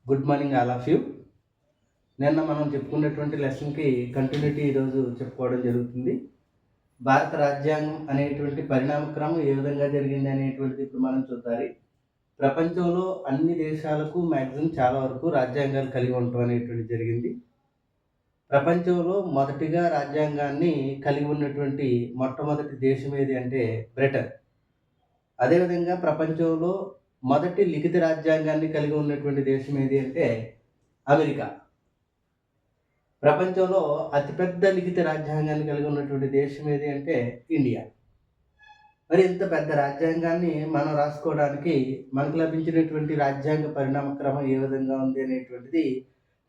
Good morning all of you. నిన్న మనం చెప్పుకున్నటువంటి లెసన్కి కంటిన్యూటీ ఈరోజు చెప్పుకోవడం జరుగుతుంది. భారత రాజ్యాంగం అనేటువంటి పరిణామక్రమం ఏ విధంగా జరిగింది అనేటువంటిది ఇప్పుడు మనం చూద్దాం. ప్రపంచంలో అన్ని దేశాలకు మ్యాక్సిమం చాలా వరకు రాజ్యాంగాలు కలిగి ఉండటం అనేటువంటిది జరిగింది. ప్రపంచంలో మొదటిగా రాజ్యాంగాన్ని కలిగి ఉన్నటువంటి మొట్టమొదటి దేశం ఏది అంటే బ్రిటన్. అదేవిధంగా ప్రపంచంలో మొదటి లిఖిత రాజ్యాంగాన్ని కలిగి ఉన్నటువంటి దేశం ఏది అంటే అమెరికా. ప్రపంచంలో అతిపెద్ద లిఖిత రాజ్యాంగాన్ని కలిగి ఉన్నటువంటి దేశం ఏది అంటే ఇండియా. మరి ఇంత పెద్ద రాజ్యాంగాన్ని మనం రాసుకోవడానికి మనకు లభించినటువంటి రాజ్యాంగ పరిణామక్రమం ఏ విధంగా ఉంది అనేటువంటిది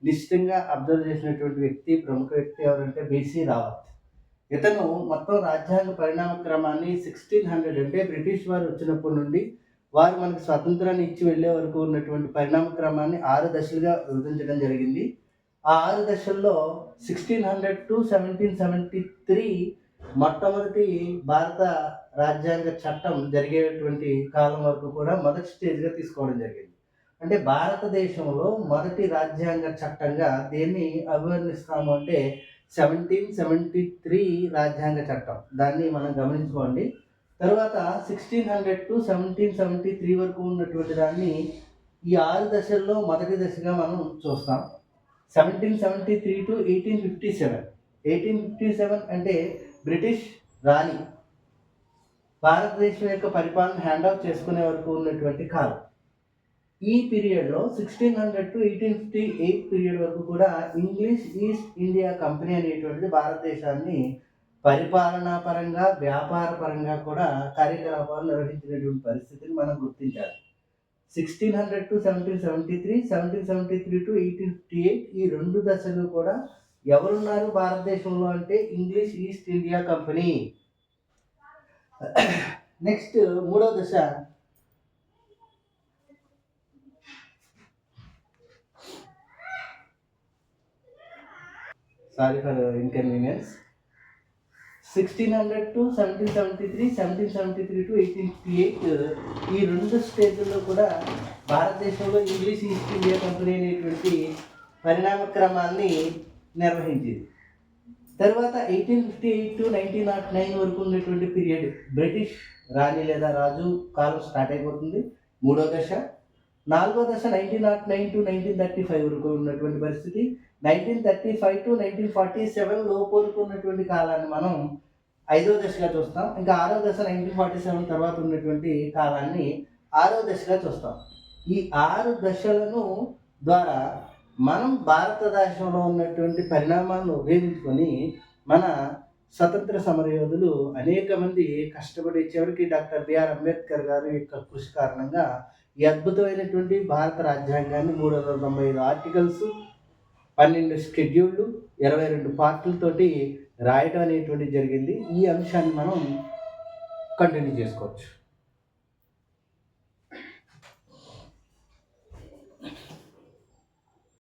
నిశ్చితంగా అబ్జర్వ్ చేసినటువంటి వ్యక్తి, ప్రముఖ వ్యక్తి ఎవరంటే బీసీ రావత్. ఇతను మొత్తం రాజ్యాంగ పరిణామక్రమాన్ని 1600 అంటే బ్రిటిష్ వారు వచ్చినప్పటి నుండి వారు మనకు స్వతంత్రాన్ని ఇచ్చి వెళ్ళే వరకు ఉన్నటువంటి పరిణామక్రమాన్ని 6 దశలుగా విభజించడం జరిగింది. ఆ 6 దశల్లో 1600 to 1773 మొట్టమొదటి భారత రాజ్యాంగ చట్టం జరిగేటువంటి కాలం వరకు కూడా మొదటి స్టేజ్గా తీసుకోవడం జరిగింది. అంటే భారతదేశంలో మొదటి రాజ్యాంగ చట్టంగా దేన్ని అభివర్ణిస్తాము అంటే 1773 రాజ్యాంగ చట్టం. దాన్ని మనం గమనించుకోండి. తర్వాత 1600 to 1773 వరకు ఉన్నటువంటి దాన్ని ఈ 6 దశల్లో మొదటి దశగా మనం చూస్తాం. 1773 to 1857. 1857 అంటే బ్రిటిష్ రాణి భారతదేశం యొక్క పరిపాలన హ్యాండ్ ఆఫ్ చేసుకునే వరకు ఉన్నటువంటి కాలం. ఈ పీరియడ్లో 1600 to 1858 పీరియడ్ వరకు కూడా ఇంగ్లీష్ ఈస్ట్ ఇండియా కంపెనీ అనేటువంటిది భారతదేశాన్ని పరిపాలనా పరంగా, వ్యాపార పరంగా కూడా కార్యకలాపాలు నిర్వహించినటువంటి పరిస్థితిని మనం గుర్తించాలి. 1600 to 1773, 1773 to 1858 ఈ 2 దశలు కూడా ఎవరున్నారు భారతదేశంలో అంటే English east India company. Next 3వ దశ sorry for inconvenience. 1600 to 1773, 1773 to 1858 ఈ 2 స్టేజ్ల్లో కూడా భారతదేశంలో ఇంగ్లీష్ ఈస్ట్ ఇండియా కంపెనీ అనేటువంటి పరిణామక్రమాన్ని నిర్వహించింది. తర్వాత 1858 to 1909 వరకు ఉన్నటువంటి పీరియడ్ బ్రిటిష్ రాణి లేదా రాజు కాలం స్టార్ట్ అయిపోతుంది. 3వ దశ. 4వ దశ 1909 to 1935 వరకు ఉన్నటువంటి పరిస్థితి. 1935 to 1947 లోపు వరకు ఉన్నటువంటి కాలాన్ని మనం 5వ దశగా చూస్తాం. ఇంకా 6వ దశ 1947 తర్వాత ఉన్నటువంటి కాలాన్ని 6వ దశగా చూస్తాం. ఈ 6 దశలను ద్వారా మనం భారతదేశంలో ఉన్నటువంటి పరిణామాలను ఉపయోగించుకొని మన స్వతంత్ర సమరయోధులు అనేక మంది కష్టపడి చివరికి డాక్టర్ బిఆర్ అంబేద్కర్ గారి యొక్క కృషి కారణంగా ఈ అద్భుతమైనటువంటి భారత రాజ్యాంగాన్ని 395 ఆర్టికల్స్, 12 షెడ్యూళ్ళు, 22 పార్టులతోటి రాయడం అనేటువంటిది జరిగింది. ఈ అంశాన్ని మనం కంటిన్యూ చేసుకోవచ్చు.